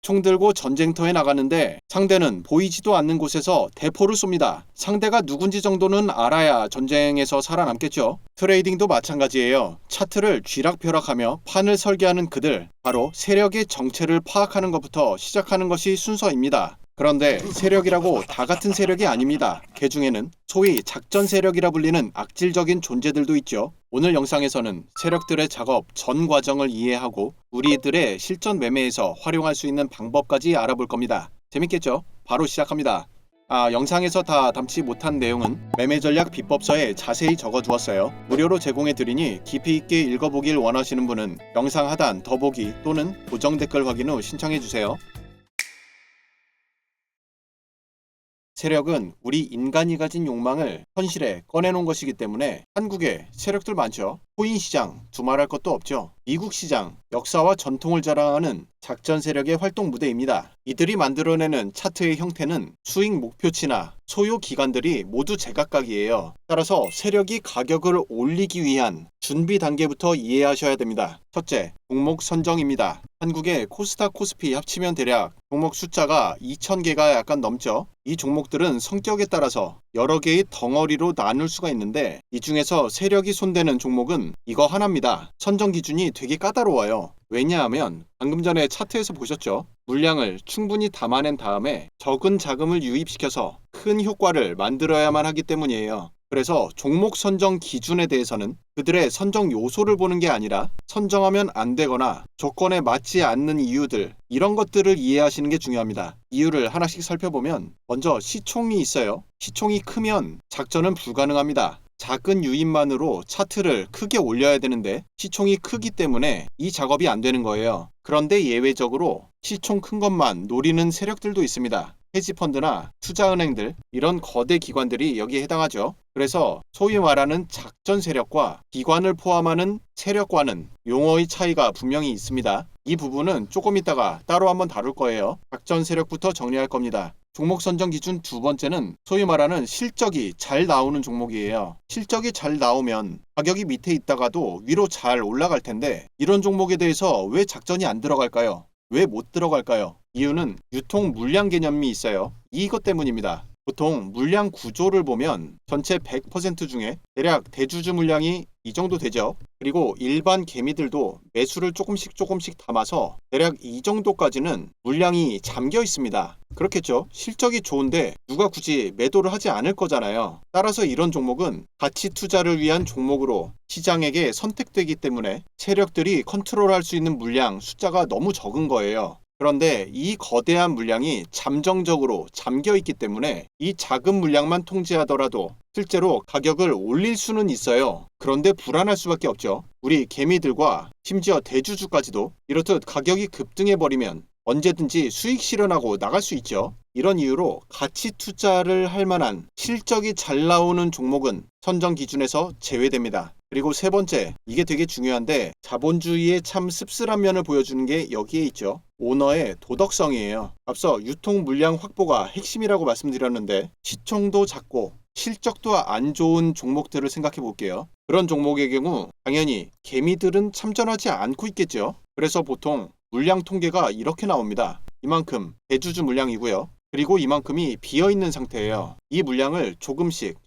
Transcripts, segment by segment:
총 들고 전쟁터에 나가는데 상대는 보이지도 않는 곳에서 대포를 쏩니다. 상대가 누군지 정도는 알아야 전쟁에서 살아남겠죠. 트레이딩도 마찬가지예요. 차트를 쥐락펴락하며 판을 설계하는 그들, 바로 세력의 정체를 파악하는 것부터 시작하는 것이 순서입니다. 그런데 세력이라고 다 같은 세력이 아닙니다. 그 중에는 소위 작전 세력이라 불리는 악질적인 존재들도 있죠. 오늘 영상에서는 세력들의 작업 전 과정을 이해하고 우리들의 실전 매매에서 활용할 수 있는 방법까지 알아볼 겁니다. 재밌겠죠? 바로 시작합니다. 영상에서 다 담지 못한 내용은 매매 전략 비법서에 자세히 적어두었어요. 무료로 제공해드리니 깊이 있게 읽어보길 원하시는 분은 영상 하단 더보기 또는 고정 댓글 확인 후 신청해주세요. 세력은 우리 인간이 가진 욕망을 현실에 꺼내놓은 것이기 때문에 한국에 세력들 많죠. 코인 시장 두말할 것도 없죠. 미국 시장 역사와 전통을 자랑하는 작전 세력의 활동 무대입니다. 이들이 만들어내는 차트의 형태는 수익 목표치나 소요 기간들이 모두 제각각이에요. 따라서 세력이 가격을 올리기 위한 준비 단계부터 이해하셔야 됩니다. 첫째, 종목 선정입니다. 한국의 코스닥 코스피 합치면 대략 종목 숫자가 2,000개가 약간 넘죠. 이 종목들은 성격에 따라서 여러 개의 덩어리로 나눌 수가 있는데 이 중에서 세력이 손대는 종목은 이거 하나입니다. 선정 기준이 되게 까다로워요. 왜냐하면 방금 전에 차트에서 보셨죠? 물량을 충분히 담아낸 다음에 적은 자금을 유입시켜서 큰 효과를 만들어야만 하기 때문이에요. 그래서 종목 선정 기준에 대해서는 그들의 선정 요소를 보는 게 아니라 선정하면 안 되거나 조건에 맞지 않는 이유들, 이런 것들을 이해하시는 게 중요합니다. 이유를 하나씩 살펴보면 먼저 시총이 있어요. 시총이 크면 작전은 불가능합니다. 작은 유입만으로 차트를 크게 올려야 되는데 시총이 크기 때문에 이 작업이 안 되는 거예요. 그런데 예외적으로 시총 큰 것만 노리는 세력들도 있습니다. 헤지펀드나 투자은행들, 이런 거대 기관들이 여기에 해당하죠. 그래서 소위 말하는 작전 세력과 기관을 포함하는 세력과는 용어의 차이가 분명히 있습니다. 이 부분은 조금 이따가 따로 한번 다룰 거예요. 작전 세력부터 정리할 겁니다. 종목 선정 기준 두 번째는 소위 말하는 실적이 잘 나오는 종목이에요. 실적이 잘 나오면 가격이 밑에 있다가도 위로 잘 올라갈 텐데 이런 종목에 대해서 왜 작전이 안 들어갈까요? 왜 못 들어갈까요? 이유는 유통 물량 개념이 있어요. 이것 때문입니다. 보통 물량 구조를 보면 전체 100% 중에 대략 대주주 물량이 이 정도 되죠. 그리고 일반 개미들도 매수를 조금씩 담아서 대략 이 정도까지는 물량이 잠겨 있습니다. 그렇겠죠. 실적이 좋은데 누가 굳이 매도를 하지 않을 거잖아요. 따라서 이런 종목은 가치 투자를 위한 종목으로 시장에게 선택되기 때문에 세력들이 컨트롤할 수 있는 물량 숫자가 너무 적은 거예요. 그런데 이 거대한 물량이 잠정적으로 잠겨 있기 때문에 이 작은 물량만 통제하더라도 실제로 가격을 올릴 수는 있어요. 그런데 불안할 수밖에 없죠. 우리 개미들과 심지어 대주주까지도 이렇듯 가격이 급등해버리면 언제든지 수익 실현하고 나갈 수 있죠. 이런 이유로 가치 투자를 할 만한 실적이 잘 나오는 종목은 선정 기준에서 제외됩니다. 그리고 세 번째, 이게 되게 중요한데 자본주의의 참 씁쓸한 면을 보여주는 게 여기에 있죠. 오너의 도덕성이에요. 앞서 유통 물량 확보가 핵심이라고 말씀드렸는데 시총도 작고 실적도 안 좋은 종목들을 생각해 볼게요. 그런 종목의 경우 당연히 개미들은 참전하지 않고 있겠죠. 그래서 보통 물량 통계가 이렇게 나옵니다. 이만큼 대주주 물량이고요. 그리고 이만큼이 비어있는 상태예요. 이 물량을 조금씩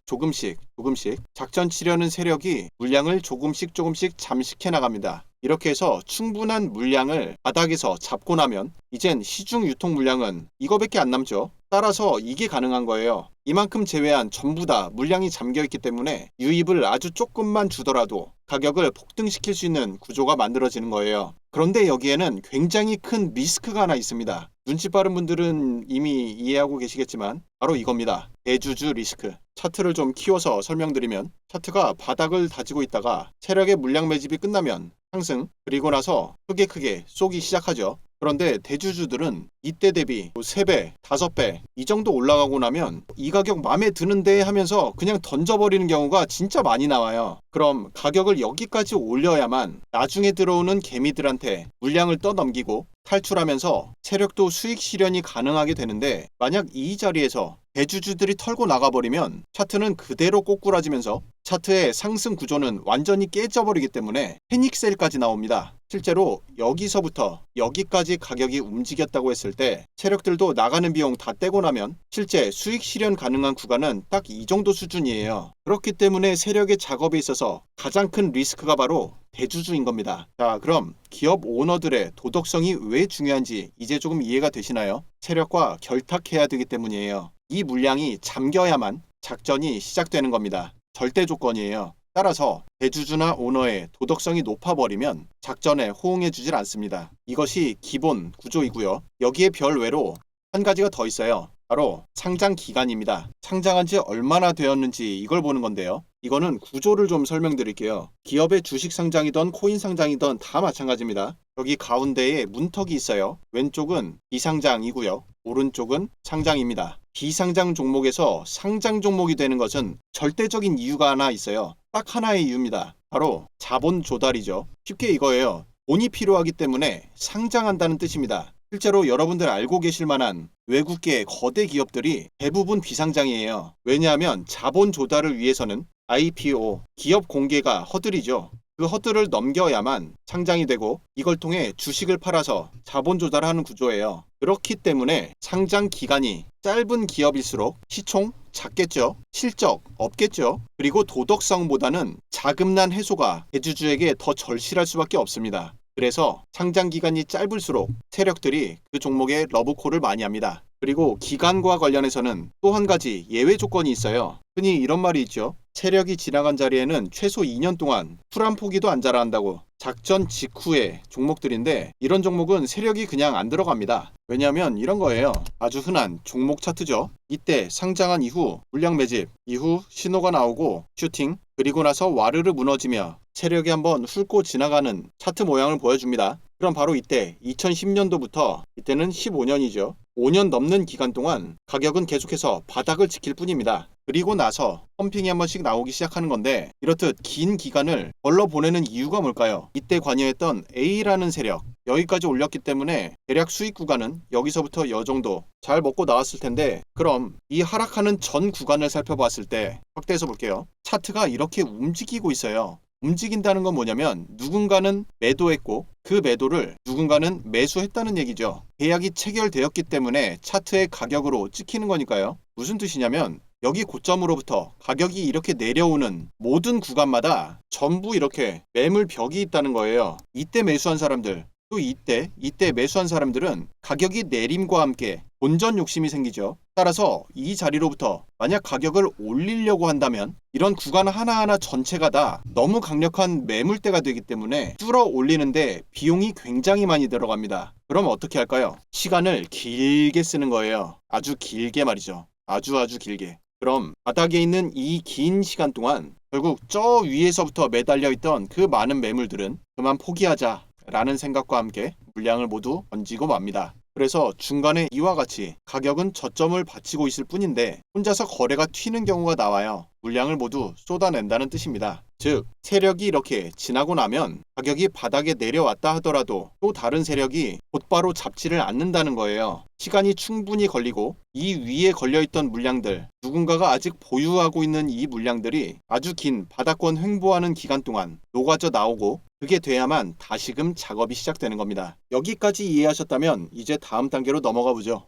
작전 치려는 세력이 물량을 조금씩 잠식해 나갑니다. 이렇게 해서 충분한 물량을 바닥에서 잡고 나면 이젠 시중 유통 물량은 이거밖에 안 남죠. 따라서 이게 가능한 거예요. 이만큼 제외한 전부 다 물량이 잠겨있기 때문에 유입을 아주 조금만 주더라도 가격을 폭등시킬 수 있는 구조가 만들어지는 거예요. 그런데 여기에는 굉장히 큰 리스크가 하나 있습니다. 눈치 빠른 분들은 이미 이해하고 계시겠지만 바로 이겁니다. 대주주 리스크. 차트를 좀 키워서 설명드리면 차트가 바닥을 다지고 있다가 세력의 물량 매집이 끝나면 상승, 그리고 나서 크게 쏘기 시작하죠. 그런데 대주주들은 이때 대비 3배, 5배 이 정도 올라가고 나면 이 가격 마음에 드는데 하면서 그냥 던져버리는 경우가 진짜 많이 나와요. 그럼 가격을 여기까지 올려야만 나중에 들어오는 개미들한테 물량을 떠넘기고 탈출하면서 세력도 수익 실현이 가능하게 되는데 만약 이 자리에서 대주주들이 털고 나가버리면 차트는 그대로 꼬꾸라지면서 차트의 상승 구조는 완전히 깨져버리기 때문에 패닉셀까지 나옵니다. 실제로 여기서부터 여기까지 가격이 움직였다고 했을 때 세력들도 나가는 비용 다 떼고 나면 실제 수익 실현 가능한 구간은 딱 이 정도 수준이에요. 그렇기 때문에 세력의 작업에 있어서 가장 큰 리스크가 바로 대주주인 겁니다. 자, 그럼 기업 오너들의 도덕성이 왜 중요한지 이제 조금 이해가 되시나요? 세력과 결탁해야 되기 때문이에요. 이 물량이 잠겨야만 작전이 시작되는 겁니다. 절대 조건이에요. 따라서 대주주나 오너의 도덕성이 높아버리면 작전에 호응해주질 않습니다. 이것이 기본 구조이고요. 여기에 별외로 한 가지가 더 있어요. 바로 상장 기간입니다. 상장한 지 얼마나 되었는지 이걸 보는 건데요. 이거는 구조를 좀 설명드릴게요. 기업의 주식 상장이든 코인 상장이든 다 마찬가지입니다. 여기 가운데에 문턱이 있어요. 왼쪽은 비상장이고요. 오른쪽은 상장입니다. 비상장 종목에서 상장 종목이 되는 것은 절대적인 이유가 하나 있어요. 딱 하나의 이유입니다. 바로 자본 조달이죠. 쉽게 이거예요. 돈이 필요하기 때문에 상장한다는 뜻입니다. 실제로 여러분들 알고 계실 만한 외국계 거대 기업들이 대부분 비상장이에요. 왜냐하면 자본 조달을 위해서는 IPO, 기업 공개가 허들이죠. 그 허들을 넘겨야만 상장이 되고 이걸 통해 주식을 팔아서 자본 조달하는 구조예요. 그렇기 때문에 상장 기간이 짧은 기업일수록 시총 작겠죠. 실적 없겠죠. 그리고 도덕성보다는 자금난 해소가 대주주에게 더 절실할 수밖에 없습니다. 그래서 상장 기간이 짧을수록 세력들이 그 종목에 러브콜을 많이 합니다. 그리고 기간과 관련해서는 또 한 가지 예외 조건이 있어요. 흔히 이런 말이 있죠. 세력이 지나간 자리에는 최소 2년 동안 풀 한 포기도 안 자란다고. 작전 직후의 종목들인데 이런 종목은 세력이 그냥 안 들어갑니다. 왜냐하면 이런 거예요. 아주 흔한 종목 차트죠. 이때 상장한 이후 물량 매집, 이후 신호가 나오고 슈팅, 그리고 나서 와르르 무너지며 세력이 한번 훑고 지나가는 차트 모양을 보여줍니다. 그럼 바로 이때 2010년도부터 이때는 15년이죠. 5년 넘는 기간 동안 가격은 계속해서 바닥을 지킬 뿐입니다. 그리고 나서 펌핑이 한 번씩 나오기 시작하는 건데 이렇듯 긴 기간을 걸러 보내는 이유가 뭘까요? 이때 관여했던 A라는 세력 여기까지 올렸기 때문에 대략 수익 구간은 여기서부터 이 정도 잘 먹고 나왔을 텐데 그럼 이 하락하는 전 구간을 살펴봤을 때 확대해서 볼게요. 차트가 이렇게 움직이고 있어요. 움직인다는 건 뭐냐면 누군가는 매도했고 그 매도를 누군가는 매수했다는 얘기죠. 계약이 체결되었기 때문에 차트의 가격으로 찍히는 거니까요. 무슨 뜻이냐면 여기 고점으로부터 가격이 이렇게 내려오는 모든 구간마다 전부 이렇게 매물벽이 있다는 거예요. 이때 매수한 사람들 또 이때 매수한 사람들은 가격이 내림과 함께 본전 욕심이 생기죠. 따라서 이 자리로부터 만약 가격을 올리려고 한다면 이런 구간 하나하나 전체가 다 너무 강력한 매물대가 되기 때문에 뚫어 올리는데 비용이 굉장히 많이 들어갑니다. 그럼 어떻게 할까요? 시간을 길게 쓰는 거예요. 아주 길게 말이죠. 아주 길게. 그럼 바닥에 있는 이 긴 시간 동안 결국 저 위에서부터 매달려 있던 그 많은 매물들은 그만 포기하자 라는 생각과 함께 물량을 모두 던지고 맙니다. 그래서 중간에 이와 같이 가격은 저점을 받치고 있을 뿐인데 혼자서 거래가 튀는 경우가 나와요. 물량을 모두 쏟아낸다는 뜻입니다. 즉 세력이 이렇게 지나고 나면 가격이 바닥에 내려왔다 하더라도 또 다른 세력이 곧바로 잡지를 않는다는 거예요. 시간이 충분히 걸리고 이 위에 걸려있던 물량들 누군가가 아직 보유하고 있는 이 물량들이 아주 긴 바닥권 횡보하는 기간 동안 녹아져 나오고 그게 돼야만 다시금 작업이 시작되는 겁니다. 여기까지 이해하셨다면 이제 다음 단계로 넘어가 보죠.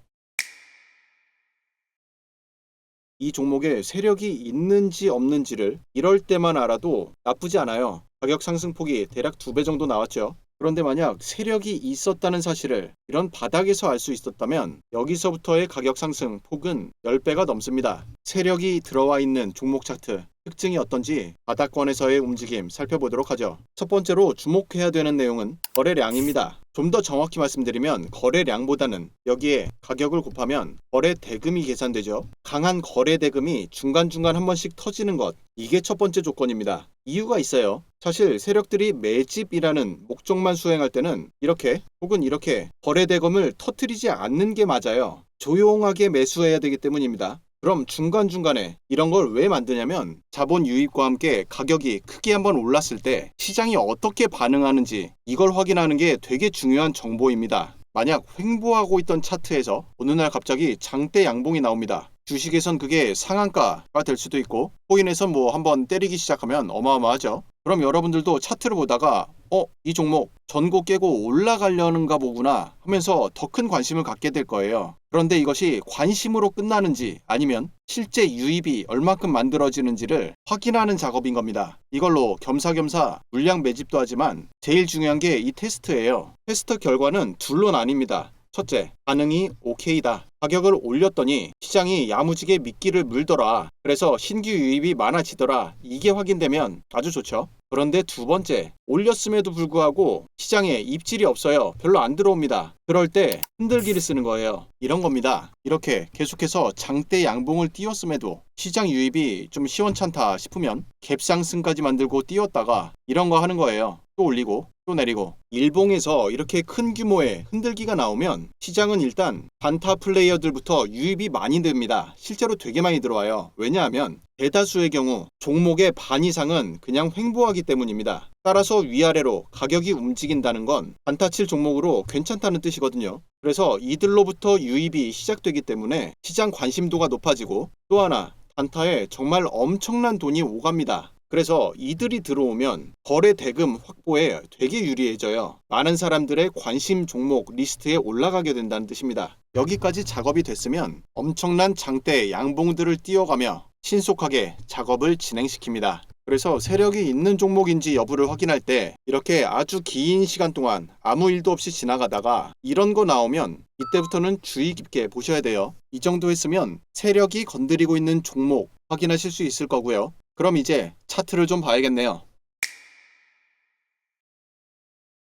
이 종목에 세력이 있는지 없는지를 이럴 때만 알아도 나쁘지 않아요. 가격 상승폭이 대략 2배 정도 나왔죠. 그런데 만약 세력이 있었다는 사실을 이런 바닥에서 알 수 있었다면 여기서부터의 가격 상승 폭은 10배가 넘습니다. 세력이 들어와 있는 종목 차트 특징이 어떤지 바닥권에서의 움직임 살펴보도록 하죠. 첫 번째로 주목해야 되는 내용은 거래량입니다. 좀 더 정확히 말씀드리면 거래량보다는 여기에 가격을 곱하면 거래 대금이 계산되죠. 강한 거래 대금이 중간중간 한 번씩 터지는 것, 이게 첫 번째 조건입니다. 이유가 있어요. 사실 세력들이 매집이라는 목적만 수행할 때는 이렇게 혹은 이렇게 거래 대금을 터뜨리지 않는 게 맞아요. 조용하게 매수해야 되기 때문입니다. 그럼 중간중간에 이런 걸 왜 만드냐면 자본 유입과 함께 가격이 크게 한번 올랐을 때 시장이 어떻게 반응하는지 이걸 확인하는 게 되게 중요한 정보입니다. 만약 횡보하고 있던 차트에서 어느 날 갑자기 장대 양봉이 나옵니다. 주식에선 그게 상한가가 될 수도 있고 코인에선 뭐 한번 때리기 시작하면 어마어마하죠. 그럼 여러분들도 차트를 보다가 이 종목 전고 깨고 올라가려는가 보구나 하면서 더 큰 관심을 갖게 될 거예요. 그런데 이것이 관심으로 끝나는지 아니면 실제 유입이 얼마큼 만들어지는지를 확인하는 작업인 겁니다. 이걸로 겸사겸사 물량 매집도 하지만 제일 중요한 게 이 테스트예요. 테스트 결과는 둘로 나뉩니다. 첫째, 반응이 오케이다. 가격을 올렸더니 시장이 야무지게 미끼를 물더라. 그래서 신규 유입이 많아지더라. 이게 확인되면 아주 좋죠. 그런데 두 번째, 올렸음에도 불구하고 시장에 입질이 없어요. 별로 안 들어옵니다. 그럴 때 흔들기를 쓰는 거예요. 이런 겁니다. 이렇게 계속해서 장대 양봉을 띄웠음에도 시장 유입이 좀 시원찮다 싶으면 갭상승까지 만들고 띄웠다가 이런 거 하는 거예요. 또 올리고 또 내리고. 일봉에서 이렇게 큰 규모의 흔들기가 나오면 시장은 일단 단타 플레이어들부터 유입이 많이 됩니다. 실제로 되게 많이 들어와요. 왜냐하면 대다수의 경우 종목의 반 이상은 그냥 횡보하기 때문입니다. 따라서 위아래로 가격이 움직인다는 건 단타칠 종목으로 괜찮다는 뜻이거든요. 그래서 이들로부터 유입이 시작되기 때문에 시장 관심도가 높아지고, 또 하나 단타에 정말 엄청난 돈이 오갑니다. 그래서 이들이 들어오면 거래 대금 확보에 되게 유리해져요. 많은 사람들의 관심 종목 리스트에 올라가게 된다는 뜻입니다. 여기까지 작업이 됐으면 엄청난 장대 양봉들을 띄워가며 신속하게 작업을 진행시킵니다. 그래서 세력이 있는 종목인지 여부를 확인할 때 이렇게 아주 긴 시간 동안 아무 일도 없이 지나가다가 이런 거 나오면 이때부터는 주의 깊게 보셔야 돼요. 이 정도 했으면 세력이 건드리고 있는 종목 확인하실 수 있을 거고요. 그럼 이제 차트를 좀 봐야겠네요.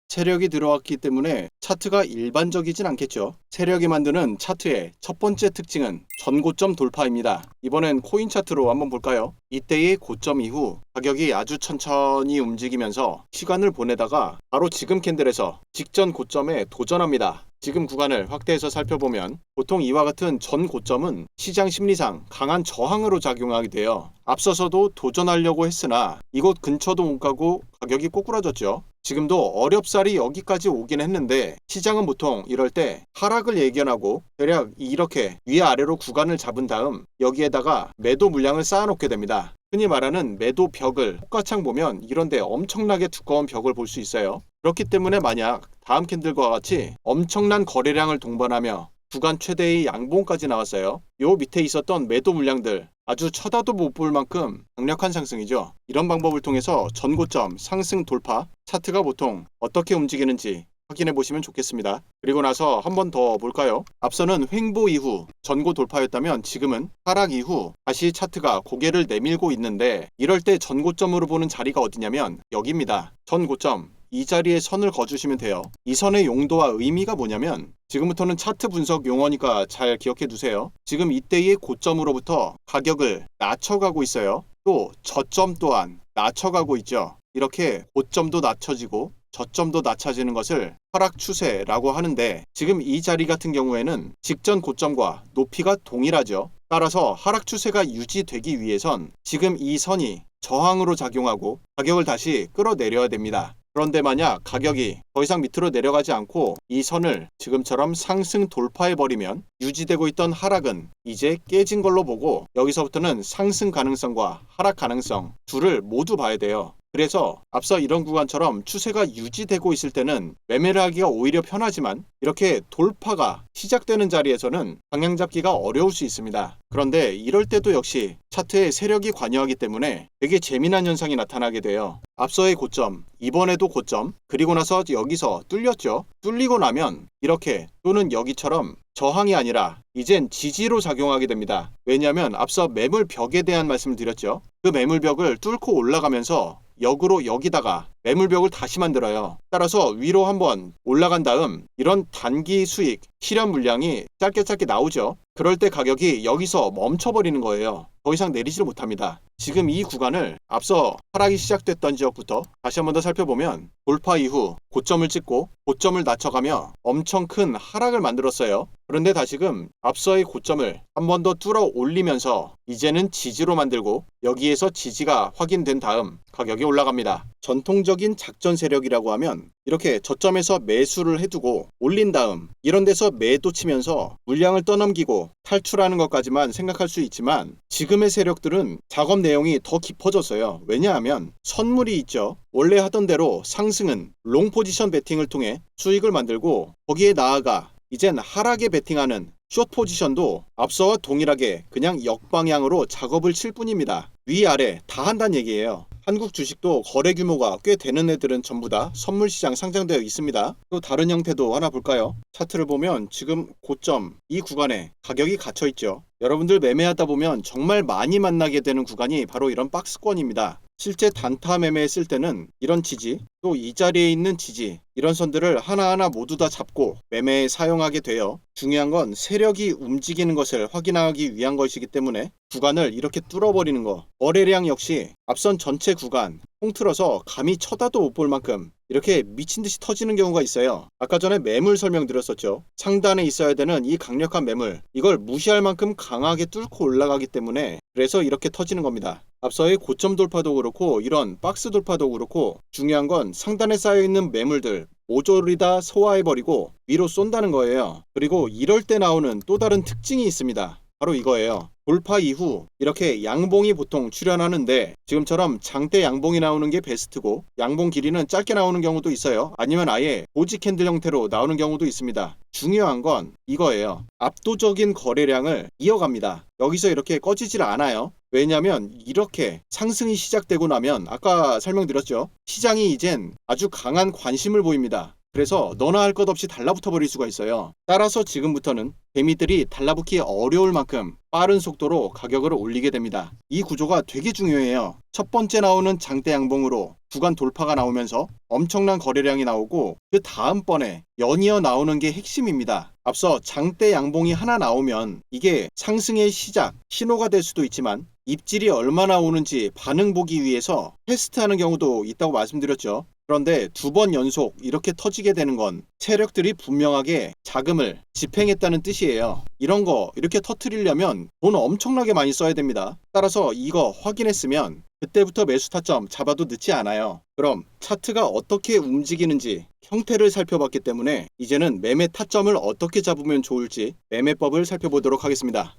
세력이 들어왔기 때문에 차트가 일반적이진 않겠죠. 세력이 만드는 차트의 첫 번째 특징은 전고점 돌파입니다. 이번엔 코인 차트로 한번 볼까요? 이때의 고점 이후 가격이 아주 천천히 움직이면서 시간을 보내다가 바로 지금 캔들에서 직전 고점에 도전합니다. 지금 구간을 확대해서 살펴보면 보통 이와 같은 전 고점은 시장 심리상 강한 저항으로 작용하게 돼요. 앞서서도 도전하려고 했으나 이곳 근처도 못 가고 가격이 꼬꾸라졌죠. 지금도 어렵사리 여기까지 오긴 했는데 시장은 보통 이럴 때 하락을 예견하고 대략 이렇게 위아래로 구간을 잡은 다음 여기에다가 매도 물량을 쌓아놓게 됩니다. 흔히 말하는 매도 벽을 호가창 보면 이런데 엄청나게 두꺼운 벽을 볼 수 있어요. 그렇기 때문에 만약 다음 캔들과 같이 엄청난 거래량을 동반하며 구간 최대의 양봉까지 나왔어요. 요 밑에 있었던 매도 물량들 아주 쳐다도 못 볼 만큼 강력한 상승이죠. 이런 방법을 통해서 전고점 상승 돌파, 차트가 보통 어떻게 움직이는지 확인해 보시면 좋겠습니다. 그리고 나서 한 번 더 볼까요? 앞서는 횡보 이후 전고 돌파였다면 지금은 하락 이후 다시 차트가 고개를 내밀고 있는데 이럴 때 전고점으로 보는 자리가 어디냐면 여기입니다. 전고점. 이 자리에 선을 그어주시면 돼요. 이 선의 용도와 의미가 뭐냐면 지금부터는 차트 분석 용어니까 잘 기억해 두세요. 지금 이때의 고점으로부터 가격을 낮춰가고 있어요. 또 저점 또한 낮춰가고 있죠. 이렇게 고점도 낮춰지고 저점도 낮춰지는 것을 하락 추세라고 하는데 지금 이 자리 같은 경우에는 직전 고점과 높이가 동일하죠. 따라서 하락 추세가 유지되기 위해선 지금 이 선이 저항으로 작용하고 가격을 다시 끌어내려야 됩니다. 그런데 만약 가격이 더 이상 밑으로 내려가지 않고 이 선을 지금처럼 상승 돌파해버리면 유지되고 있던 하락은 이제 깨진 걸로 보고 여기서부터는 상승 가능성과 하락 가능성 둘을 모두 봐야 돼요. 그래서 앞서 이런 구간처럼 추세가 유지되고 있을 때는 매매를 하기가 오히려 편하지만 이렇게 돌파가 시작되는 자리에서는 방향 잡기가 어려울 수 있습니다. 그런데 이럴 때도 역시 차트에 세력이 관여하기 때문에 되게 재미난 현상이 나타나게 돼요. 앞서의 고점, 이번에도 고점, 그리고 나서 여기서 뚫렸죠. 뚫리고 나면 이렇게 또는 여기처럼 저항이 아니라 이젠 지지로 작용하게 됩니다. 왜냐하면 앞서 매물벽에 대한 말씀을 드렸죠. 그 매물벽을 뚫고 올라가면서 역으로 여기다가 매물벽을 다시 만들어요. 따라서 위로 한번 올라간 다음 이런 단기 수익, 실현 물량이 짧게 나오죠. 그럴 때 가격이 여기서 멈춰버리는 거예요. 더 이상 내리지를 못합니다. 지금 이 구간을 앞서 하락이 시작됐던 지역부터 다시 한번 더 살펴보면 돌파 이후 고점을 찍고 고점을 낮춰가며 엄청 큰 하락을 만들었어요. 그런데 다시금 앞서의 고점을 한 번 더 뚫어 올리면서 이제는 지지로 만들고 여기에서 지지가 확인된 다음 가격이 올라갑니다. 전통적인 작전 세력이라고 하면 이렇게 저점에서 매수를 해두고 올린 다음 이런 데서 매도 치면서 물량을 떠넘기고 탈출하는 것까지만 생각할 수 있지만 지금 지금의 세력들은 작업 내용이 더 깊어졌어요. 왜냐하면 선물이 있죠. 원래 하던 대로 상승은 롱 포지션 베팅을 통해 수익을 만들고, 거기에 나아가 이젠 하락에 베팅하는 숏 포지션도 앞서와 동일하게 그냥 역방향으로 작업을 칠 뿐입니다. 위아래 다 한다는 얘기예요. 한국 주식도 거래 규모가 꽤 되는 애들은 전부 다 선물시장 상장되어 있습니다. 또 다른 형태도 하나 볼까요? 차트를 보면 지금 고점 이 구간에 가격이 갇혀 있죠. 여러분들 매매하다 보면 정말 많이 만나게 되는 구간이 바로 이런 박스권입니다. 실제 단타 매매했을 때는 이런 지지, 또 이 자리에 있는 지지, 이런 선들을 하나하나 모두 다 잡고 매매에 사용하게 돼요. 중요한 건 세력이 움직이는 것을 확인하기 위한 것이기 때문에 구간을 이렇게 뚫어버리는 거. 거래량 역시 앞선 전체 구간 통틀어서 감히 쳐다도 못 볼 만큼 이렇게 미친듯이 터지는 경우가 있어요. 아까 전에 매물 설명드렸었죠. 상단에 있어야 되는 이 강력한 매물, 이걸 무시할 만큼 강하게 뚫고 올라가기 때문에 그래서 이렇게 터지는 겁니다. 앞서의 고점 돌파도 그렇고 이런 박스 돌파도 그렇고 중요한 건 상단에 쌓여있는 매물들 모조리 다 소화해버리고 위로 쏜다는 거예요. 그리고 이럴 때 나오는 또 다른 특징이 있습니다. 바로 이거예요. 돌파 이후 이렇게 양봉이 보통 출현하는데 지금처럼 장대 양봉이 나오는 게 베스트고, 양봉 길이는 짧게 나오는 경우도 있어요. 아니면 아예 도지 캔들 형태로 나오는 경우도 있습니다. 중요한 건 이거예요. 압도적인 거래량을 이어갑니다. 여기서 이렇게 꺼지질 않아요. 왜냐면 이렇게 상승이 시작되고 나면 아까 설명드렸죠. 시장이 이젠 아주 강한 관심을 보입니다. 그래서 너나 할 것 없이 달라붙어 버릴 수가 있어요. 따라서 지금부터는 개미들이 달라붙기 어려울 만큼 빠른 속도로 가격을 올리게 됩니다. 이 구조가 되게 중요해요. 첫 번째 나오는 장대 양봉으로 구간 돌파가 나오면서 엄청난 거래량이 나오고, 그 다음번에 연이어 나오는 게 핵심입니다. 앞서 장대 양봉이 하나 나오면 이게 상승의 시작, 신호가 될 수도 있지만 입질이 얼마나 오는지 반응 보기 위해서 테스트하는 경우도 있다고 말씀드렸죠. 그런데 두 번 연속 이렇게 터지게 되는 건 세력들이 분명하게 자금을 집행했다는 뜻이에요. 이런 거 이렇게 터트리려면 돈 엄청나게 많이 써야 됩니다. 따라서 이거 확인했으면 그때부터 매수 타점 잡아도 늦지 않아요. 그럼 차트가 어떻게 움직이는지 형태를 살펴봤기 때문에 이제는 매매 타점을 어떻게 잡으면 좋을지 매매법을 살펴보도록 하겠습니다.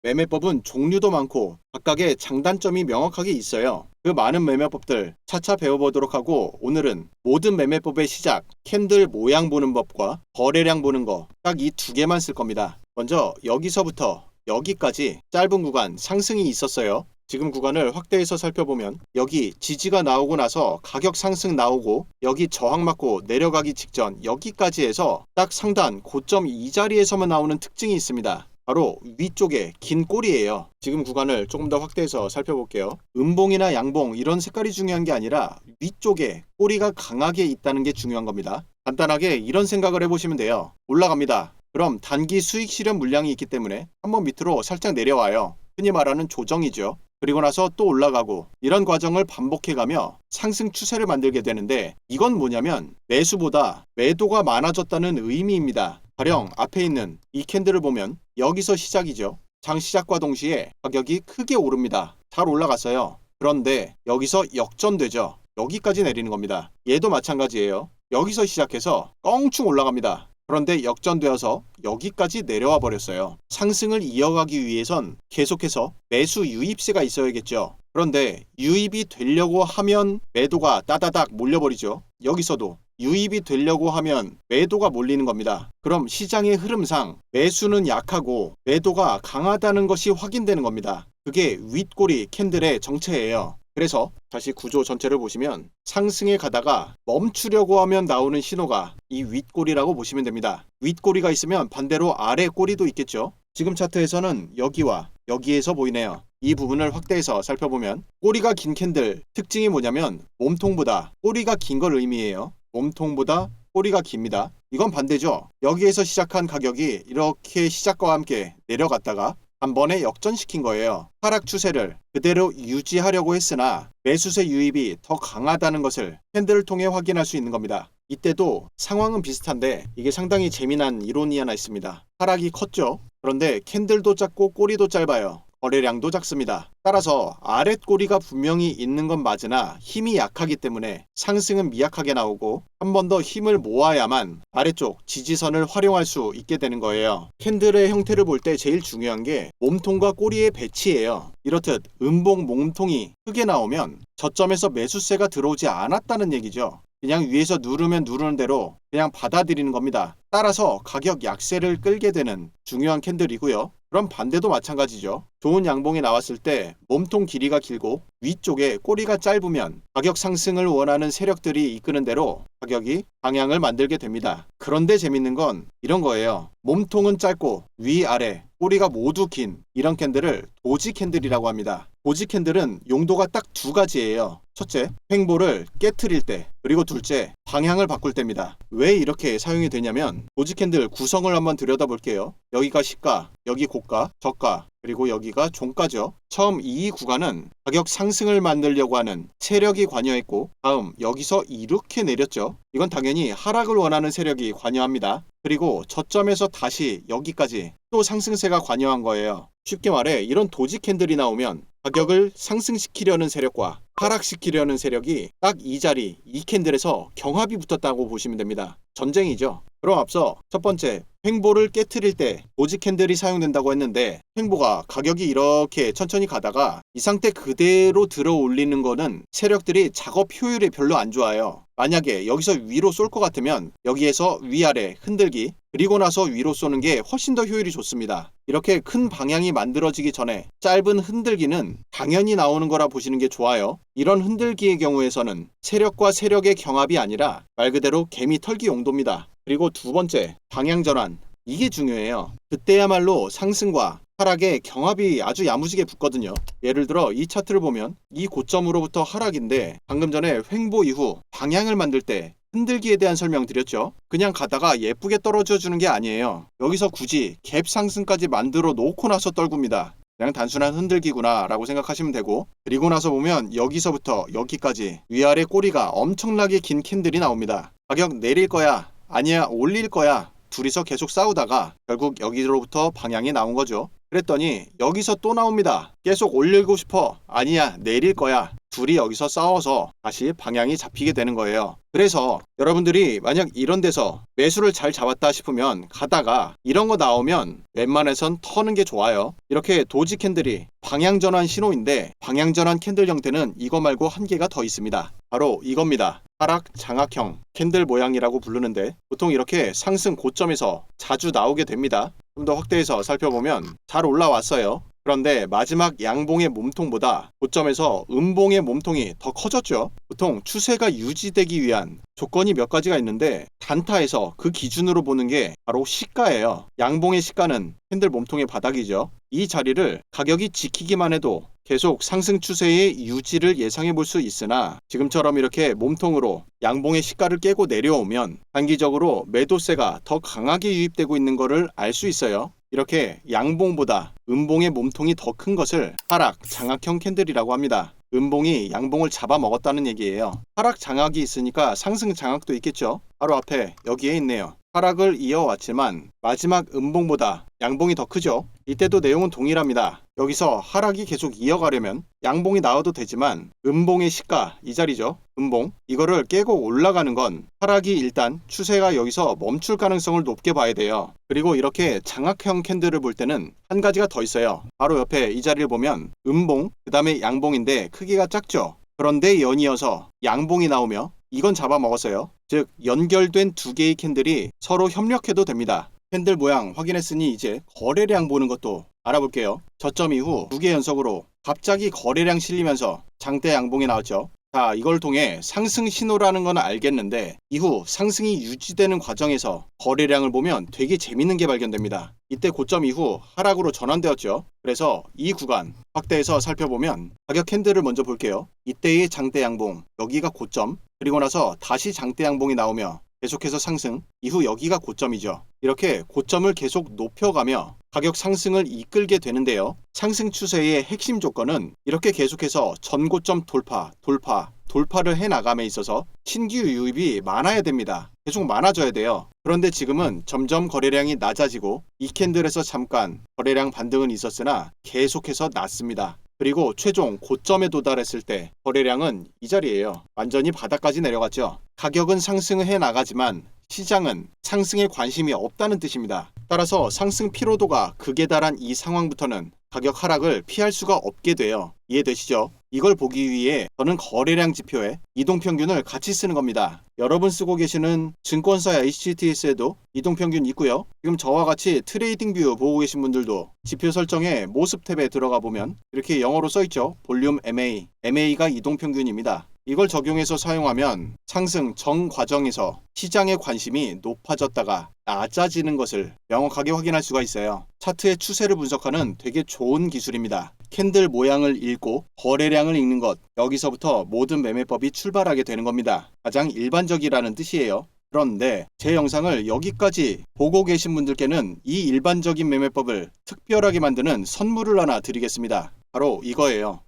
매매법은 종류도 많고 각각의 장단점이 명확하게 있어요. 그 많은 매매법들 차차 배워보도록 하고, 오늘은 모든 매매법의 시작, 캔들 모양 보는 법과 거래량 보는 거 딱 이 두 개만 쓸 겁니다. 먼저 여기서부터 여기까지 짧은 구간 상승이 있었어요. 지금 구간을 확대해서 살펴보면 여기 지지가 나오고 나서 가격 상승 나오고, 여기 저항 맞고 내려가기 직전 여기까지 해서 딱 상단 고점 이 자리에서만 나오는 특징이 있습니다. 바로 위쪽에 긴 꼬리예요. 지금 구간을 조금 더 확대해서 살펴볼게요. 음봉이나 양봉 이런 색깔이 중요한 게 아니라 위쪽에 꼬리가 강하게 있다는 게 중요한 겁니다. 간단하게 이런 생각을 해보시면 돼요. 올라갑니다. 그럼 단기 수익 실현 물량이 있기 때문에 한번 밑으로 살짝 내려와요. 흔히 말하는 조정이죠. 그리고 나서 또 올라가고, 이런 과정을 반복해가며 상승 추세를 만들게 되는데, 이건 뭐냐면 매수보다 매도가 많아졌다는 의미입니다. 가령 앞에 있는 이 캔들을 보면 여기서 시작이죠. 장 시작과 동시에 가격이 크게 오릅니다. 잘 올라갔어요. 그런데 여기서 역전되죠. 여기까지 내리는 겁니다. 얘도 마찬가지예요. 여기서 시작해서 껑충 올라갑니다. 그런데 역전되어서 여기까지 내려와 버렸어요. 상승을 이어가기 위해선 계속해서 매수 유입세가 있어야겠죠. 그런데 유입이 되려고 하면 매도가 따다닥 몰려버리죠. 여기서도 유입이 되려고 하면 매도가 몰리는 겁니다. 그럼 시장의 흐름상 매수는 약하고 매도가 강하다는 것이 확인되는 겁니다. 그게 윗꼬리 캔들의 정체예요. 그래서 다시 구조 전체를 보시면 상승에 가다가 멈추려고 하면 나오는 신호가 이 윗꼬리라고 보시면 됩니다. 윗꼬리가 있으면 반대로 아래 꼬리도 있겠죠. 지금 차트에서는 여기와 여기에서 보이네요. 이 부분을 확대해서 살펴보면 꼬리가 긴 캔들 특징이 뭐냐면 몸통보다 꼬리가 긴 걸 의미해요. 몸통보다 꼬리가 깁니다. 이건 반대죠. 여기에서 시작한 가격이 이렇게 시작과 함께 내려갔다가 한 번에 역전시킨 거예요. 하락 추세를 그대로 유지하려고 했으나 매수세 유입이 더 강하다는 것을 캔들을 통해 확인할 수 있는 겁니다. 이때도 상황은 비슷한데 이게 상당히 재미난 이론이 하나 있습니다. 하락이 컸죠. 그런데 캔들도 작고 꼬리도 짧아요. 거래량도 작습니다. 따라서 아랫 꼬리가 분명히 있는 건 맞으나 힘이 약하기 때문에 상승은 미약하게 나오고 한 번 더 힘을 모아야만 아래쪽 지지선을 활용할 수 있게 되는 거예요. 캔들의 형태를 볼 때 제일 중요한 게 몸통과 꼬리의 배치예요. 이렇듯 음봉 몸통이 크게 나오면 저점에서 매수세가 들어오지 않았다는 얘기죠. 그냥 위에서 누르면 누르는 대로 그냥 받아들이는 겁니다. 따라서 가격 약세를 끌게 되는 중요한 캔들이고요. 그럼 반대도 마찬가지죠. 좋은 양봉이 나왔을 때 몸통 길이가 길고 위쪽에 꼬리가 짧으면 가격 상승을 원하는 세력들이 이끄는 대로 가격이 방향을 만들게 됩니다. 그런데 재밌는 건 이런 거예요. 몸통은 짧고 위아래 꼬리가 모두 긴 이런 캔들을 도지 캔들이라고 합니다. 도지 캔들은 용도가 딱 두 가지예요. 첫째, 횡보를 깨트릴 때, 그리고 둘째, 방향을 바꿀 때입니다. 왜 이렇게 사용이 되냐면 도지 캔들 구성을 한번 들여다볼게요. 여기가 시가, 여기 고가, 저가, 그리고 여기가 종가죠. 처음 이 구간은 가격 상승을 만들려고 하는 세력이 관여했고 다음 여기서 이렇게 내렸죠. 이건 당연히 하락을 원하는 세력이 관여합니다. 그리고 저점에서 다시 여기까지 또 상승세가 관여한 거예요. 쉽게 말해 이런 도지 캔들이 나오면 가격을 상승시키려는 세력과 하락시키려는 세력이 딱 이 자리, 이 캔들에서 경합이 붙었다고 보시면 됩니다. 전쟁이죠. 그럼 앞서 첫 번째, 횡보를 깨트릴 때 도지 캔들이 사용된다고 했는데 횡보가 가격이 이렇게 천천히 가다가 이 상태 그대로 들어 올리는 거는 세력들이 작업 효율이 별로 안 좋아요. 만약에 여기서 위로 쏠 것 같으면 여기에서 위아래 흔들기 그리고 나서 위로 쏘는 게 훨씬 더 효율이 좋습니다. 이렇게 큰 방향이 만들어지기 전에 짧은 흔들기는 당연히 나오는 거라 보시는 게 좋아요. 이런 흔들기의 경우에서는 세력과 세력의 경합이 아니라 말 그대로 개미 털기 용도입니다. 그리고 두 번째, 방향 전환. 이게 중요해요. 그때야말로 상승과 하락의 경합이 아주 야무지게 붙거든요. 예를 들어 이 차트를 보면 이 고점으로부터 하락인데 방금 전에 횡보 이후 방향을 만들 때 흔들기에 대한 설명 드렸죠. 그냥 가다가 예쁘게 떨어져 주는 게 아니에요. 여기서 굳이 갭 상승까지 만들어 놓고 나서 떨굽니다. 그냥 단순한 흔들기구나 라고 생각하시면 되고 그리고 나서 보면 여기서부터 여기까지 위아래 꼬리가 엄청나게 긴 캔들이 나옵니다. 가격 내릴 거야 아니야 올릴 거야 둘이서 계속 싸우다가 결국 여기로부터 방향이 나온 거죠. 그랬더니 여기서 또 나옵니다. 계속 올리고 싶어 아니야 내릴 거야 둘이 여기서 싸워서 다시 방향이 잡히게 되는 거예요. 그래서 여러분들이 만약 이런 데서 매수를 잘 잡았다 싶으면 가다가 이런 거 나오면 웬만해선 터는 게 좋아요. 이렇게 도지 캔들이 방향 전환 신호인데 방향 전환 캔들 형태는 이거 말고 한 개가 더 있습니다. 바로 이겁니다. 하락 장악형 캔들 모양이라고 부르는데 보통 이렇게 상승 고점에서 자주 나오게 됩니다. 좀 더 확대해서 살펴보면 잘 올라왔어요. 그런데 마지막 양봉의 몸통보다 고점에서 음봉의 몸통이 더 커졌죠. 보통 추세가 유지되기 위한 조건이 몇 가지가 있는데 단타에서 그 기준으로 보는 게 바로 시가예요. 양봉의 시가는 캔들 몸통의 바닥이죠. 이 자리를 가격이 지키기만 해도 계속 상승 추세의 유지를 예상해 볼 수 있으나 지금처럼 이렇게 몸통으로 양봉의 시가를 깨고 내려오면 단기적으로 매도세가 더 강하게 유입되고 있는 것을 알 수 있어요. 이렇게 양봉보다 음봉의 몸통이 더 큰 것을 하락 장악형 캔들이라고 합니다. 음봉이 양봉을 잡아먹었다는 얘기예요. 하락 장악이 있으니까 상승 장악도 있겠죠. 바로 앞에 여기에 있네요. 하락을 이어왔지만 마지막 음봉보다 양봉이 더 크죠. 이때도 내용은 동일합니다. 여기서 하락이 계속 이어가려면 양봉이 나와도 되지만 음봉의 시가 이 자리죠. 음봉 이거를 깨고 올라가는 건 하락이 일단 추세가 여기서 멈출 가능성을 높게 봐야 돼요. 그리고 이렇게 장악형 캔들을 볼 때는 한 가지가 더 있어요. 바로 옆에 이 자리를 보면 음봉 그 다음에 양봉인데 크기가 작죠. 그런데 연이어서 양봉이 나오며 이건 잡아먹었어요. 즉 연결된 두 개의 캔들이 서로 협력해도 됩니다. 캔들 모양 확인했으니 이제 거래량 보는 것도 알아볼게요. 저점 이후 두 개 연속으로 갑자기 거래량 실리면서 장대 양봉이 나왔죠. 자, 이걸 통해 상승 신호라는 건 알겠는데 이후 상승이 유지되는 과정에서 거래량을 보면 되게 재밌는 게 발견됩니다. 이때 고점 이후 하락으로 전환되었죠. 그래서 이 구간 확대해서 살펴보면 가격 캔들을 먼저 볼게요. 이때의 장대 양봉, 여기가 고점, 그리고 나서 다시 장대 양봉이 나오며 계속해서 상승, 이후 여기가 고점이죠. 이렇게 고점을 계속 높여가며 가격 상승을 이끌게 되는데요. 상승 추세의 핵심 조건은 이렇게 계속해서 전고점 돌파를 해나감에 있어서 신규 유입이 많아야 됩니다. 계속 많아져야 돼요. 그런데 지금은 점점 거래량이 낮아지고 이 캔들에서 잠깐 거래량 반등은 있었으나 계속해서 낮습니다. 그리고 최종 고점에 도달했을 때 거래량은 이 자리예요. 완전히 바닥까지 내려갔죠. 가격은 상승해 나가지만 시장은 상승에 관심이 없다는 뜻입니다. 따라서 상승 피로도가 극에 달한 이 상황부터는 가격 하락을 피할 수가 없게 돼요. 이해되시죠? 이걸 보기 위해 저는 거래량 지표에 이동평균을 같이 쓰는 겁니다. 여러분 쓰고 계시는 증권사 HTS에도 이동평균 있고요. 지금 저와 같이 트레이딩 뷰 보고 계신 분들도 지표 설정에 모습 탭에 들어가 보면 이렇게 영어로 써있죠. 볼륨 MA, MA가 이동평균입니다. 이걸 적용해서 사용하면 상승 전 과정에서 시장의 관심이 높아졌다가 낮아지는 것을 명확하게 확인할 수가 있어요. 차트의 추세를 분석하는 되게 좋은 기술입니다. 캔들 모양을 읽고 거래량을 읽는 것, 여기서부터 모든 매매법이 출발하게 되는 겁니다. 가장 일반적이라는 뜻이에요. 그런데 제 영상을 여기까지 보고 계신 분들께는 이 일반적인 매매법을 특별하게 만드는 선물을 하나 드리겠습니다. 바로 이거예요.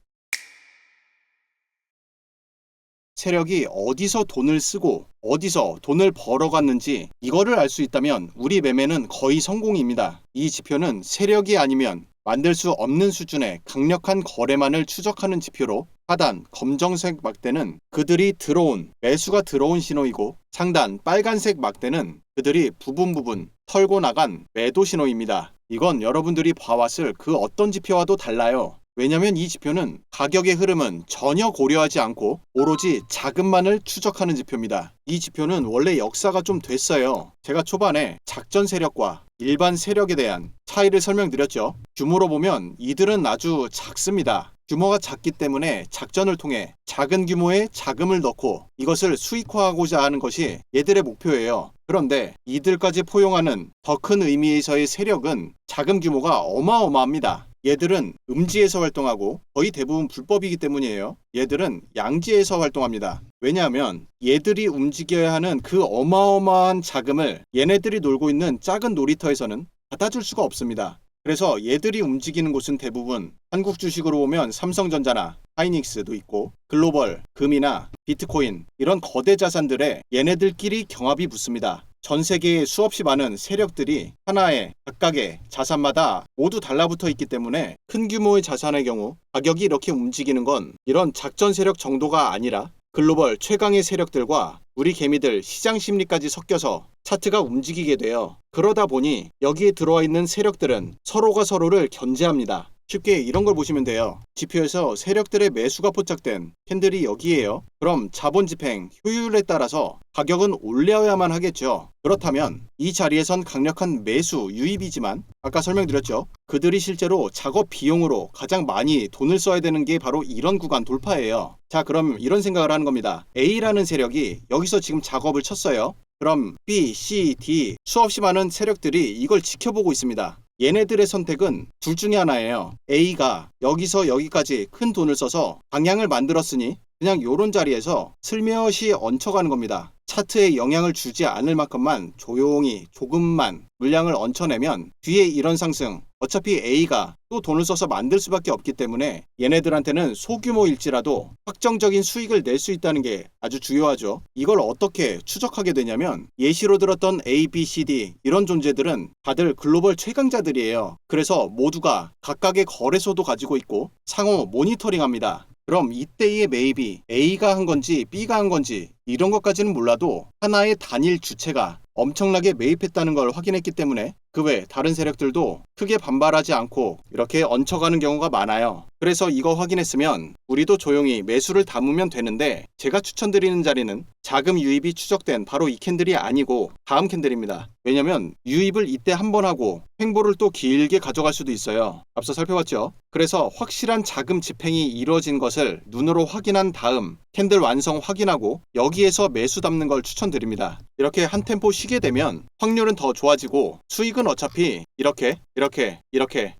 세력이 어디서 돈을 쓰고 어디서 돈을 벌어갔는지 이거를 알 수 있다면 우리 매매는 거의 성공입니다. 이 지표는 세력이 아니면 만들 수 없는 수준의 강력한 거래만을 추적하는 지표로 하단 검정색 막대는 그들이 들어온 매수가 들어온 신호이고 상단 빨간색 막대는 그들이 부분 털고 나간 매도 신호입니다. 이건 여러분들이 봐왔을 그 어떤 지표와도 달라요. 왜냐면 이 지표는 가격의 흐름은 전혀 고려하지 않고 오로지 자금만을 추적하는 지표입니다. 이 지표는 원래 역사가 좀 됐어요. 제가 초반에 작전 세력과 일반 세력에 대한 차이를 설명드렸죠. 규모로 보면 이들은 아주 작습니다. 규모가 작기 때문에 작전을 통해 작은 규모의 자금을 넣고 이것을 수익화하고자 하는 것이 얘들의 목표예요. 그런데 이들까지 포용하는 더 큰 의미에서의 세력은 자금 규모가 어마어마합니다. 얘들은 음지에서 활동하고 거의 대부분 불법이기 때문이에요. 얘들은 양지에서 활동합니다. 왜냐하면 얘들이 움직여야 하는 그 어마어마한 자금을 얘네들이 놀고 있는 작은 놀이터에서는 받아줄 수가 없습니다. 그래서 얘들이 움직이는 곳은 대부분 한국 주식으로 보면 삼성전자나 하이닉스도 있고 글로벌, 금이나 비트코인 이런 거대 자산들에 얘네들끼리 경합이 붙습니다. 전 세계에 수없이 많은 세력들이 하나의 각각의 자산마다 모두 달라붙어 있기 때문에 큰 규모의 자산의 경우 가격이 이렇게 움직이는 건 이런 작전 세력 정도가 아니라 글로벌 최강의 세력들과 우리 개미들 시장 심리까지 섞여서 차트가 움직이게 돼요. 그러다 보니 여기에 들어와 있는 세력들은 서로가 서로를 견제합니다. 쉽게 이런 걸 보시면 돼요. 지표에서 세력들의 매수가 포착된 캔들이 여기에요. 그럼 자본 집행 효율에 따라서 가격은 올려야만 하겠죠. 그렇다면 이 자리에선 강력한 매수 유입이지만 아까 설명드렸죠. 그들이 실제로 작업 비용으로 가장 많이 돈을 써야 되는 게 바로 이런 구간 돌파예요. 자, 그럼 이런 생각을 하는 겁니다. A라는 세력이 여기서 지금 작업을 쳤어요. 그럼 B, C, D 수없이 많은 세력들이 이걸 지켜보고 있습니다. 얘네들의 선택은 둘 중에 하나예요. A가 여기서 여기까지 큰 돈을 써서 방향을 만들었으니 그냥 요런 자리에서 슬며시 얹혀가는 겁니다. 차트에 영향을 주지 않을 만큼만 조용히 조금만 물량을 얹혀내면 뒤에 이런 상승 어차피 A가 또 돈을 써서 만들 수밖에 없기 때문에 얘네들한테는 소규모일지라도 확정적인 수익을 낼 수 있다는 게 아주 중요하죠. 이걸 어떻게 추적하게 되냐면 예시로 들었던 A, B, C, D 이런 존재들은 다들 글로벌 최강자들이에요. 그래서 모두가 각각의 거래소도 가지고 있고 상호 모니터링합니다. 그럼 이때의 매입이 A가 한 건지 B가 한 건지 이런 것까지는 몰라도 하나의 단일 주체가 엄청나게 매입했다는 걸 확인했기 때문에 그 외 다른 세력들도 크게 반발하지 않고 이렇게 얹혀가는 경우가 많아요. 그래서 이거 확인했으면 우리도 조용히 매수를 담으면 되는데 제가 추천드리는 자리는 자금 유입이 추적된 바로 이 캔들이 아니고 다음 캔들입니다. 왜냐면 유입을 이때 한 번 하고 횡보를 또 길게 가져갈 수도 있어요. 앞서 살펴봤죠? 그래서 확실한 자금 집행이 이루어진 것을 눈으로 확인한 다음 캔들 완성 확인하고 여기에서 매수 담는 걸 추천드립니다. 이렇게 한 템포 쉬게 되면 확률은 더 좋아지고 수익은 어차피 이렇게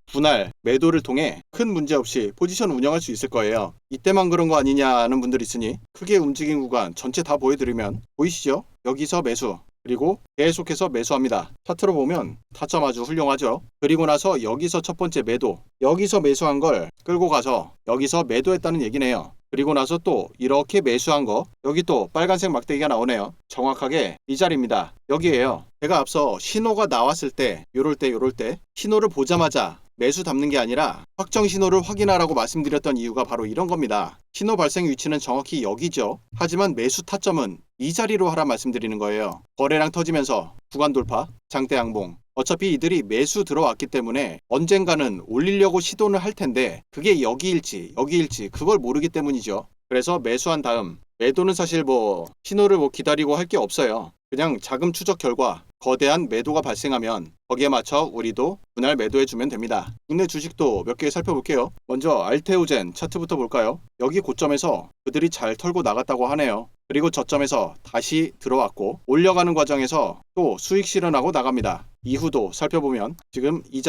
분할 매도를 통해 큰 문제 없이 다시 포지션 운영할 수 있을 거예요. 이때만 그런 거 아니냐 하는 분들 있으니 크게 움직인 구간 전체 다 보여드리면 보이시죠? 여기서 매수, 그리고 계속해서 매수합니다. 차트로 보면 타점 아주 훌륭하죠. 그리고 나서 여기서 첫 번째 매도, 여기서 매수한 걸 끌고 가서 여기서 매도했다는 얘기네요. 그리고 나서 또 이렇게 매수한 거, 여기 또 빨간색 막대기가 나오네요. 정확하게 이 자리입니다. 여기에요. 제가 앞서 신호가 나왔을 때 요럴 때 신호를 보자마자 매수 담는 게 아니라 확정 신호를 확인하라고 말씀드렸던 이유가 바로 이런 겁니다. 신호 발생 위치는 정확히 여기죠. 하지만 매수 타점은 이 자리로 하라 말씀드리는 거예요. 거래량 터지면서 구간 돌파, 장대 양봉. 어차피 이들이 매수 들어왔기 때문에 언젠가는 올리려고 시도는 할 텐데 그게 여기일지 그걸 모르기 때문이죠. 그래서 매수한 다음 매도는 사실 신호를 기다리고 할 게 없어요. 그냥 자금 추적 결과 거대한 매도가 발생하면 거기에 맞춰 우리도 분할 매도해주면 됩니다. 국내 주식도 몇 개 살펴볼게요. 먼저 알테오젠 차트부터 볼까요? 여기 고점에서 그들이 잘 털고 나갔다고 하네요. 그리고 저점에서 다시 들어왔고 올려가는 과정에서 또 수익 실현하고 나갑니다. 이후도 살펴보면 지금 이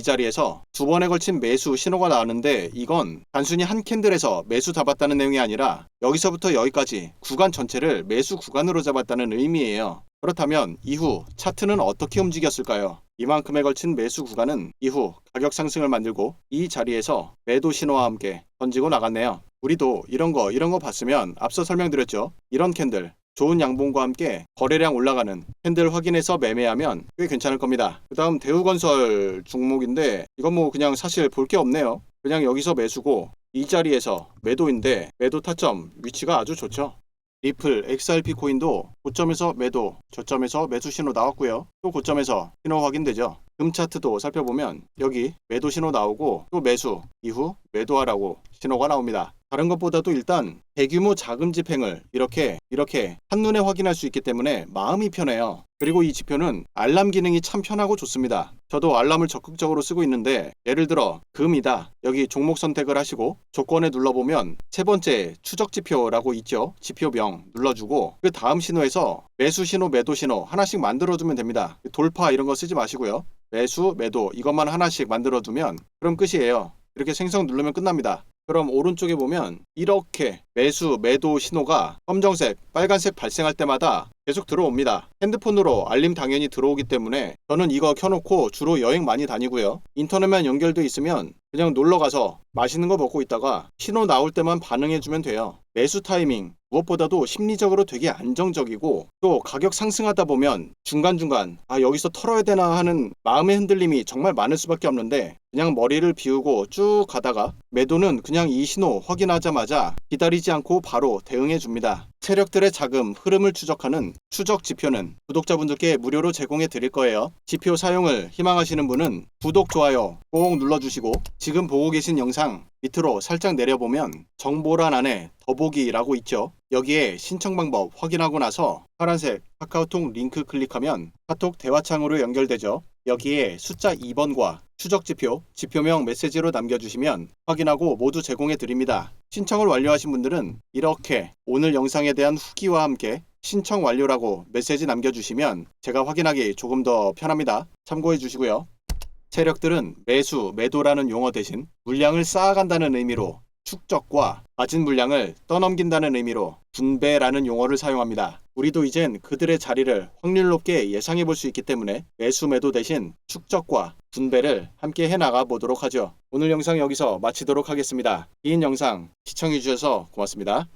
자리에서 두 번에 걸친 매수 신호가 나왔는데 이건 단순히 한 캔들에서 매수 잡았다는 내용이 아니라 여기서부터 여기까지 구간 전체를 매수 구간으로 잡았다는 의미예요. 그렇다면 이후 차트는 어떻게 움직였을까요? 이만큼에 걸친 매수 구간은 이후 가격 상승을 만들고 이 자리에서 매도 신호와 함께 던지고 나갔네요. 우리도 이런 거 봤으면 앞서 설명드렸죠. 이런 캔들, 좋은 양봉과 함께 거래량 올라가는 캔들 확인해서 매매하면 꽤 괜찮을 겁니다. 그 다음 대우건설 종목인데 이건 그냥 사실 볼 게 없네요. 그냥 여기서 매수고 이 자리에서 매도인데 매도 타점 위치가 아주 좋죠. 리플, XRP 코인도 고점에서 매도, 저점에서 매수 신호 나왔고요. 또 고점에서 신호 확인되죠. 금 차트도 살펴보면 여기 매도 신호 나오고 또 매수, 이후 매도하라고 신호가 나옵니다. 다른 것보다도 일단 대규모 자금 집행을 이렇게 한눈에 확인할 수 있기 때문에 마음이 편해요. 그리고 이 지표는 알람 기능이 참 편하고 좋습니다. 저도 알람을 적극적으로 쓰고 있는데 예를 들어 금이다. 여기 종목 선택을 하시고 조건에 눌러보면 세 번째 추적 지표라고 있죠. 지표명 눌러주고 그 다음 신호에서 매수 신호, 매도 신호 하나씩 만들어두면 됩니다. 돌파 이런 거 쓰지 마시고요. 매수, 매도 이것만 하나씩 만들어두면 그럼 끝이에요. 이렇게 생성 누르면 끝납니다. 그럼 오른쪽에 보면 이렇게 매수, 매도 신호가 검정색, 빨간색 발생할 때마다 계속 들어옵니다. 핸드폰으로 알림 당연히 들어오기 때문에 저는 이거 켜놓고 주로 여행 많이 다니고요. 인터넷만 연결돼 있으면 그냥 놀러가서 맛있는 거 먹고 있다가 신호 나올 때만 반응해주면 돼요. 매수 타이밍 무엇보다도 심리적으로 되게 안정적이고 또 가격 상승하다 보면 중간중간 여기서 털어야 되나 하는 마음의 흔들림이 정말 많을 수밖에 없는데 그냥 머리를 비우고 쭉 가다가 매도는 그냥 이 신호 확인하자마자 기다리지 않고 바로 대응해 줍니다. 세력들의 자금 흐름을 추적하는 추적 지표는 구독자분들께 무료로 제공해 드릴 거예요. 지표 사용을 희망하시는 분은 구독, 좋아요 꼭 눌러주시고 지금 보고 계신 영상 밑으로 살짝 내려보면 정보란 안에 더보기라고 있죠. 여기에 신청 방법 확인하고 나서 파란색 카카오톡 링크 클릭하면 카톡 대화창으로 연결되죠. 여기에 숫자 2번과 추적지표, 지표명 메시지로 남겨주시면 확인하고 모두 제공해 드립니다. 신청을 완료하신 분들은 이렇게 오늘 영상에 대한 후기와 함께 신청 완료라고 메시지 남겨주시면 제가 확인하기 조금 더 편합니다. 참고해 주시고요. 세력들은 매수, 매도라는 용어 대신 물량을 쌓아간다는 의미로 축적과 가진 물량을 떠넘긴다는 의미로 분배라는 용어를 사용합니다. 우리도 이젠 그들의 자리를 확률 높게 예상해 볼 수 있기 때문에 매수, 매도 대신 축적과 분배를 함께 해나가 보도록 하죠. 오늘 영상 여기서 마치도록 하겠습니다. 긴 영상 시청해 주셔서 고맙습니다.